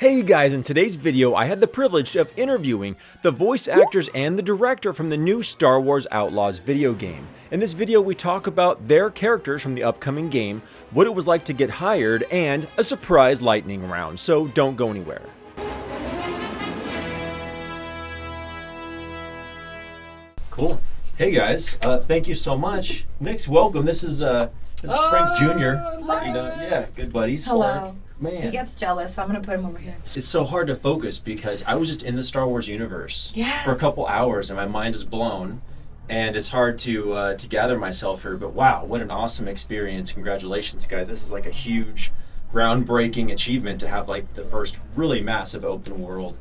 Hey guys, in today's video I had the privilege of interviewing the voice actors and the director from the new Star Wars Outlaws video game. In this video we talk about their characters from the upcoming game, what it was like to get hired, and a surprise lightning round, so don't go anywhere. Cool. Hey guys, thank you so much. Nix, welcome. This is Frank Jr. Yeah, good buddies. Hello. Man. He gets jealous, so I'm gonna put him over here. It's so hard to focus because I was just in the Star Wars universe for a couple hours and my mind is blown, and it's hard to gather myself here. But wow, what an awesome experience! Congratulations, guys! This is like a huge, groundbreaking achievement to have like the first really massive open world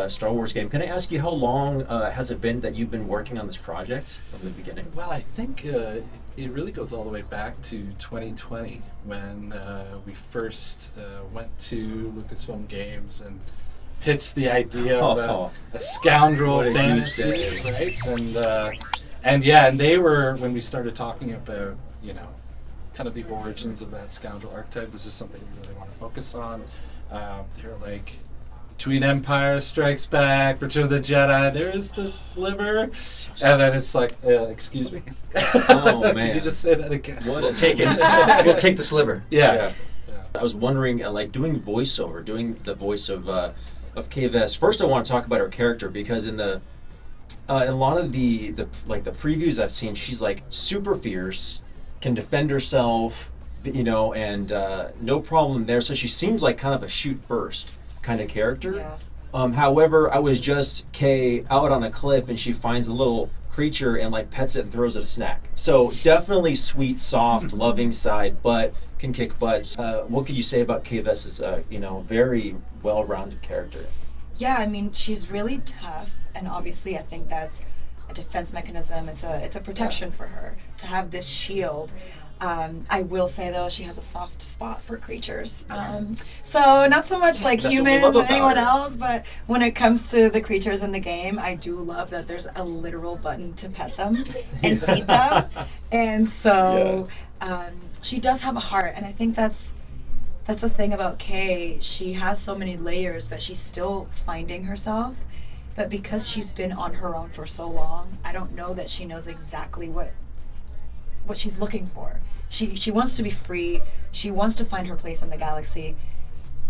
Star Wars game. Can I ask you how long has it been that you've been working on this project from the beginning? Well, I think it really goes all the way back to 2020 when we first went to Lucasfilm Games and pitched the idea of a scoundrel fantasy, right? And they were, when we started talking about, kind of the origins of that scoundrel archetype, this is something we really want to focus on. They're like, between Empire Strikes Back, Return of the Jedi, there is this sliver, and then it's like, excuse me? Oh man! Did you just say that again? We'll take it. We'll take the sliver. Yeah. I was wondering, like doing voiceover, doing the voice of Kay Vess. First, I want to talk about her character because in a lot of the previews I've seen, she's like super fierce, can defend herself, and no problem there. So she seems like kind of a shoot first kind of character. Yeah. However, I was just Kay out on a cliff and she finds a little creature and like pets it and throws it a snack. So definitely sweet, soft, loving side, but can kick butt. What could you say about Kay Vess's very well-rounded character? Yeah, I mean, she's really tough, and obviously I think that's a defense mechanism. It's a protection for her to have this shield. I will say though, she has a soft spot for creatures. So not so much like humans and anyone else, but when it comes to the creatures in the game, I do love that there's a literal button to pet them and feed them. And so she does have a heart, and I think that's the thing about Kay. She has so many layers, but she's still finding herself. But because she's been on her own for so long, I don't know that she knows exactly what she's looking for. She wants to be free. She wants to find her place in the galaxy.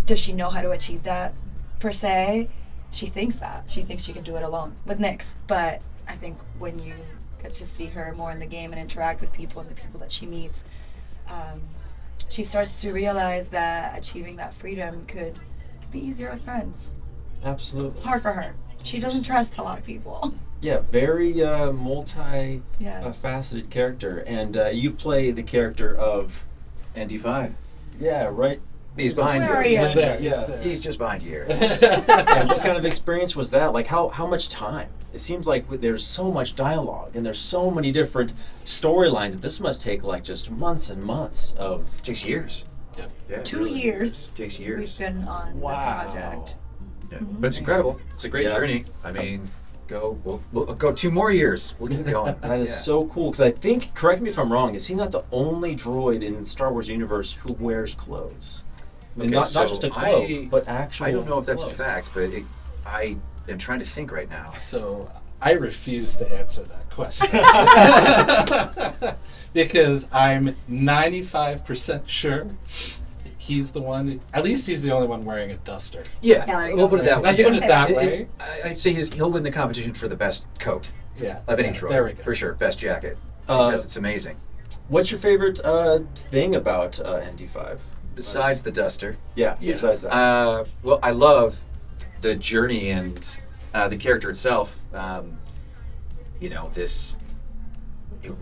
Does she know how to achieve that, per se? She thinks that. She thinks she can do it alone with Nix. But I think when you get to see her more in the game and interact with people and the people that she meets, she starts to realize that achieving that freedom could be easier with friends. Absolutely. It's hard for her. She doesn't trust a lot of people. Yeah, very multi-faceted character. And you play the character of... ND-5. Yeah, right. He's behind Where you. are you? He's there. He's just behind you here. And what kind of experience was that? Like, how much time? It seems like there's so much dialogue, and there's so many different storylines that this must take, like, just months and months of... It takes years. Yeah, 2 years. It takes years. We've been on the project. Yeah. But it's incredible. It's a great journey. I mean, we'll go 2 more years. We'll keep going. That is so cool, because I think, correct me if I'm wrong, is he not the only droid in the Star Wars universe who wears clothes? And not just a cloak, but actual I don't know if that's a cloak. fact, but I am trying to think right now. So I refuse to answer that question because I'm 95% sure he's the one. At least he's the only one wearing a duster. Yeah, there you we'll go. put it that way. Let's put it that way. I'd say he'll win the competition for the best coat Yeah. of any Yeah, droid. there we go. For sure, best jacket, because it's amazing. What's your favorite thing about ND-5? Besides the duster. Yeah, besides that. Well, I love the journey and the character itself. This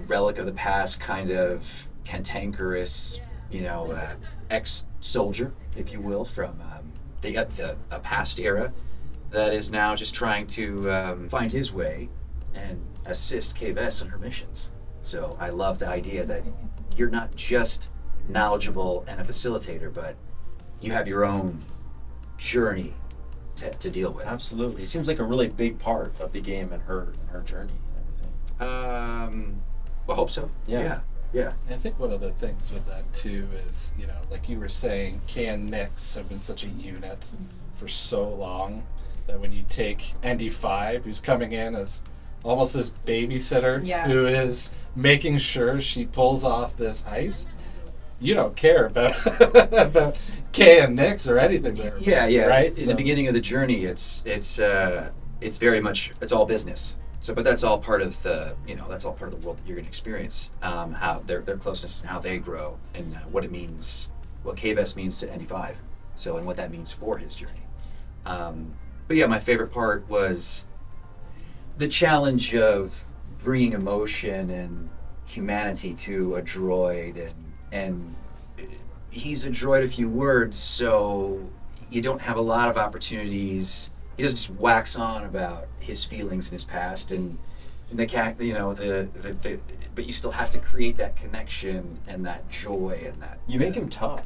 relic of the past, kind of cantankerous, ex-soldier, if you will, from a past era that is now just trying to find his way and assist Kay Vess in her missions. So I love the idea that you're not just knowledgeable and a facilitator, but you have your own journey to deal with. Absolutely. It seems like a really big part of the game and her journey and everything. I hope so. Yeah. I think one of the things with that too is, like you were saying, Kay and Nix have been such a unit for so long that when you take ND-5, who's coming in as almost this babysitter who is making sure she pulls off this heist, you don't care about about Kay and Nix or anything there. Yeah. Right? In the beginning of the journey, it's very much, it's all business. So, but that's all part of the, that's all part of the world that you're going to experience. How their closeness and how they grow, and what it means, what Kay Vess means to ND-5. So, and what that means for his journey. But yeah, my favorite part was the challenge of bringing emotion and humanity to a droid, and he's a droid of few words, so you don't have a lot of opportunities. He doesn't just wax on about his feelings in his past and the cat, but you still have to create that connection and that joy and that. You make him tough.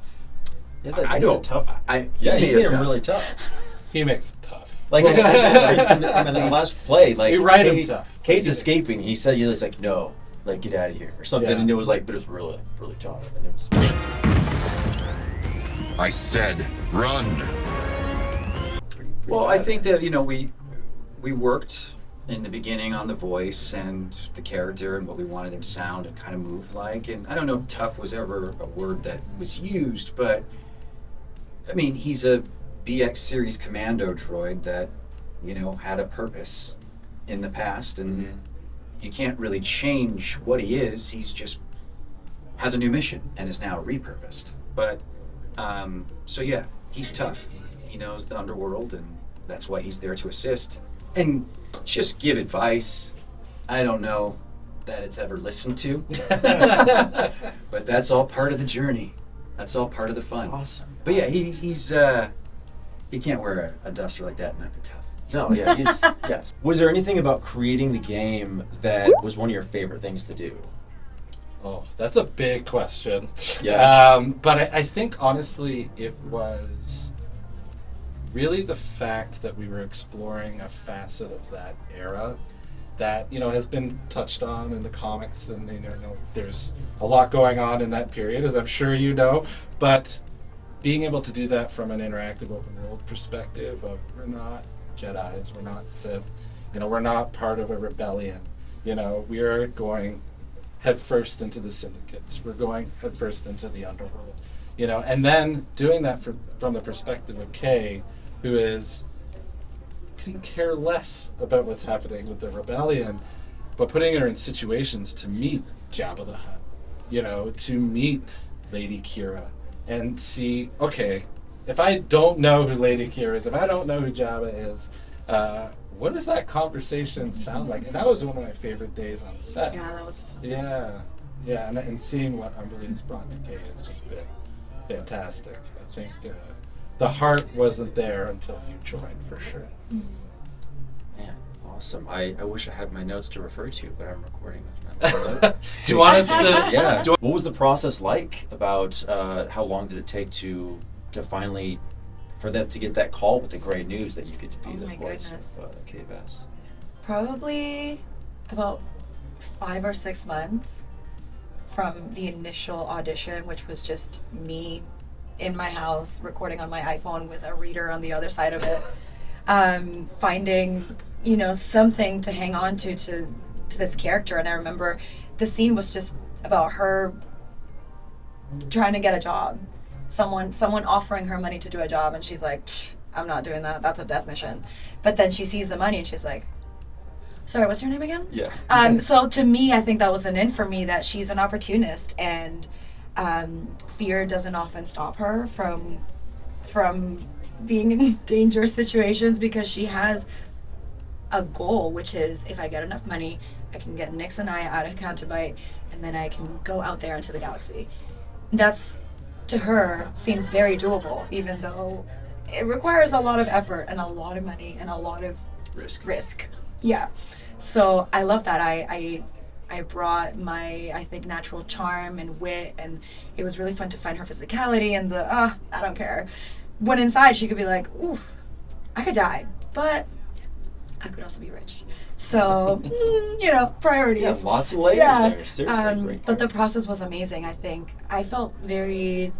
Yeah, I know. Tough. You he made made it him tough. really tough. He makes it tough. Like in the last play, like We write him tough. Kay's escaping. He said, "He's like, no, like get out of here" or something, and it was like, but it was really, really tough, and it was. I said, run. Pretty Well, bad. I think that we worked in the beginning on the voice and the character and what we wanted him to sound and kind of move like. And I don't know if tough was ever a word that was used, but I mean, he's a BX series commando droid that had a purpose in the past, and you can't really change what he is. He's just has a new mission and is now repurposed. But so yeah, he's tough. He knows the underworld, and that's why he's there to assist and just give advice. I don't know that it's ever listened to, but that's all part of the journey. That's all part of the fun. Awesome. But yeah, he's he can't wear a duster like that and not be tough. No, yeah, he's yes. Was there anything about creating the game that was one of your favorite things to do? Oh, that's a big question. Yeah. But I think honestly it was really the fact that we were exploring a facet of that era that has been touched on in the comics, and there's a lot going on in that period, as I'm sure you know, but being able to do that from an interactive open world perspective of we're not Jedis, we're not Sith, we're not part of a rebellion, we are going headfirst into the syndicates, we're going headfirst into the underworld, and then doing that from the perspective of Kay, who couldn't care less about what's happening with the rebellion, but putting her in situations to meet Jabba the Hutt, to meet Lady Kira, and see, okay, if I don't know who Lady Kira is, if I don't know who Jabba is, what does that conversation sound like? And that was one of my favorite days on set. Yeah, that was fun. Yeah, and seeing what Humberly has brought to Kay has just been fantastic. I think the heart wasn't there until you joined, for sure. Man, awesome. I wish I had my notes to refer to, but I'm recording with my Do you want us to? Yeah. What was the process like? About how long did it take to finally, for them to get that call with the great news that you get to be the voice of Kay Vess? Probably about 5 or 6 months from the initial audition, which was just me in my house recording on my iPhone with a reader on the other side of it, finding something to hang on to this character. And I remember the scene was just about her trying to get a job, someone offering her money to do a job, and she's like, I'm not doing that, that's a death mission. But then she sees the money and she's like, sorry, what's your name again? Yeah. So to me, I think that was an in for me, that she's an opportunist, and fear doesn't often stop her from being in dangerous situations, because she has a goal, which is, if I get enough money, I can get Nix and I out of Cantabite, and then I can go out there into the galaxy. That's, to her, seems very doable, even though it requires a lot of effort and a lot of money and a lot of risk. Yeah. So I love that. I brought my, I think, natural charm and wit, and it was really fun to find her physicality and the, I don't care. When inside, she could be like, oof, I could die, but I could also be rich. So, priorities. Yeah, lots of layers there. Seriously, great but the process was amazing, I think. I felt very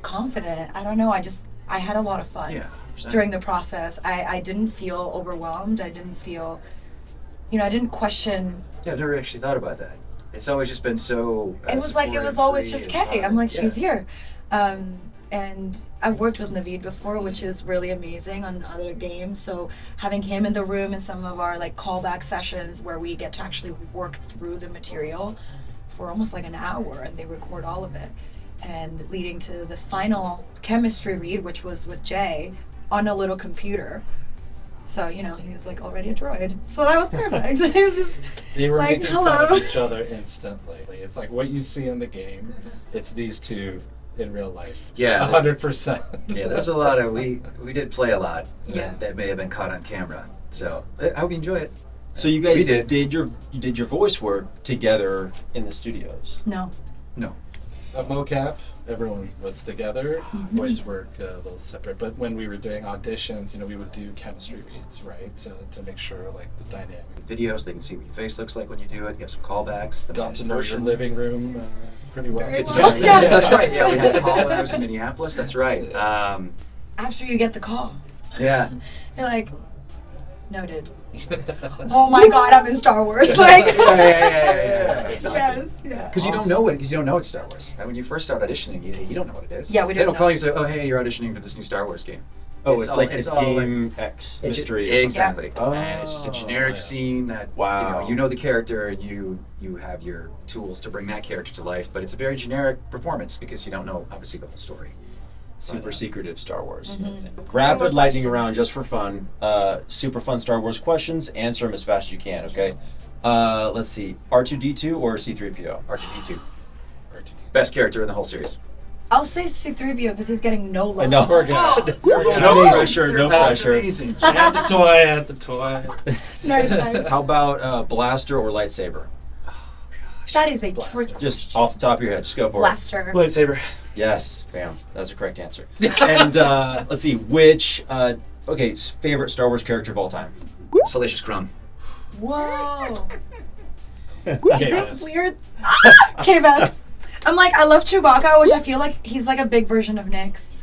confident. I don't know, I had a lot of fun. Yeah. during the process. I didn't feel overwhelmed. I didn't feel, I didn't question. Yeah, I've never actually thought about that. It's always just been so. It was like, it was always just Kay. I'm like, she's here. And I've worked with Navid before, which is really amazing on other games. So having him in the room in some of our like callback sessions where we get to actually work through the material for almost like an hour, and they record all of it, and leading to the final chemistry read, which was with Jay on a little computer. So, he was like already a droid. So that was perfect. It was just They were like, making hello. fun of each other instantly. It's like what you see in the game, it's these two in real life. Yeah. 100%. Yeah, there's a lot of we did play a lot Yeah. that may have been caught on camera. So I hope you enjoy it. So you guys We did. you did your voice work together in the studios. No. No. A mocap, everyone was together. Voice work a little separate, but when we were doing auditions, we would do chemistry reads, right, to make sure like the dynamic. Videos, they can see what your face looks like when you do it. You have some callbacks. The Got to know your motion. living room pretty well. Very It's well. been- Yeah. That's right. Yeah, we had the call when I was in Minneapolis. That's right. After you get the call, Yeah. you're like, noted. Oh my God, I'm in Star Wars. Like, Yeah. It's awesome. yes, yeah. Because you don't know it. Because you don't know it's Star Wars. And when you first start auditioning, you don't know what it is. Yeah, we They don't don't call know. you and say, "Oh, hey, you're auditioning for this new Star Wars game." Oh, it's like it's all Game X mystery. or something. Exactly. Oh. And it's just a generic scene that Wow. you know the character and you have your tools to bring that character to life, but it's a very generic performance because you don't know obviously the whole story. Super secretive Star Wars. Mhm. Rapid lightning round just for fun. Super fun Star Wars questions. Answer them as fast as you can, okay? Let's see. R2D2 or C3PO? R2D2. Best character in the whole series. I'll say C3PO because he's getting no love. No, we're good. No pressure, no That's pressure. amazing. I had the toy. Nice. How about blaster or lightsaber? That is a Blaster. trick. Just off the top of your head, just go for Blaster. Lightsaber. Yes, bam. That's the correct answer. And let's see, which favorite Star Wars character of all time? Salacious Crumb. Whoa. Is Kay it Vess. weird? Kay Vess. I'm like, I love Chewbacca, which I feel like he's like a big version of Nyx.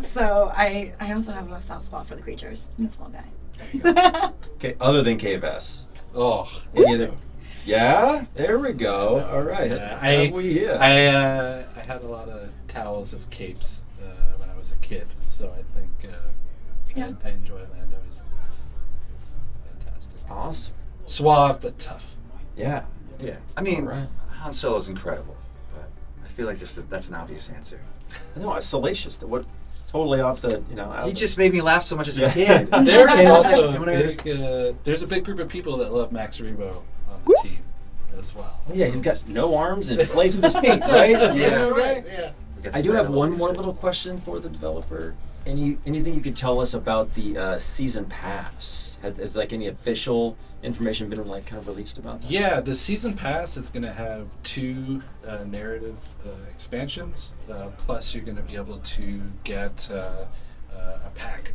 So I also have a soft spot for the creatures. This little guy. Okay, other than Kay Vess. Oh, Any other? Yeah, there we go. All right. Yeah, Have we here? I had a lot of towels as capes when I was a kid, so I think Yeah. I enjoy Lando. He's fantastic. Awesome. Suave but tough. Yeah. Yeah. I mean, All right. Han Solo's incredible, but I feel like that's an obvious answer. No, it's salacious. What? Totally off the out He of just made me laugh so much as a kid. There is And I was also like, there's a big group of people that love Max Rebo on the team as well. the- yeah, he's got no arms and plays with his feet, right? Yeah. That's right. Yeah. I do have one more little question for the developer. Anything you could tell us about the season pass? Has like any official information been like kind of released about that? Yeah, the season pass is going to have 2 narrative expansions. Plus, you're going to be able to get a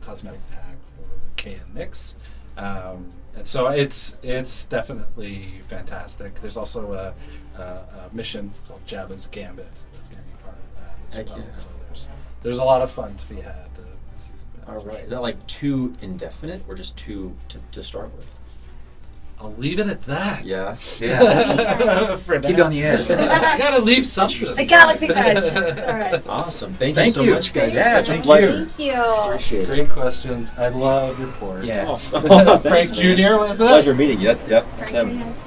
cosmetic pack for Kay and Nyx. And so it's definitely fantastic. There's also a mission called Jabba's Gambit that's going to be part of that as Heck well. yeah. So there's a lot of fun to be had. The season pass. All right. Is that like 2 indefinite or just 2 to start with? I'll leave it at that. Yeah. Yeah. For Keep it now. on the edge. I gotta leave something. The Galaxy's Edge. All right. Awesome. Thank Thank you so you. much, guys. Yeah, It's such a thank pleasure. Thank you. Appreciate it. Great questions. I love your port. Yeah. Oh, Frank thanks, man. Jr. was it? Pleasure meeting you. Yep. That's him. Frank Jr.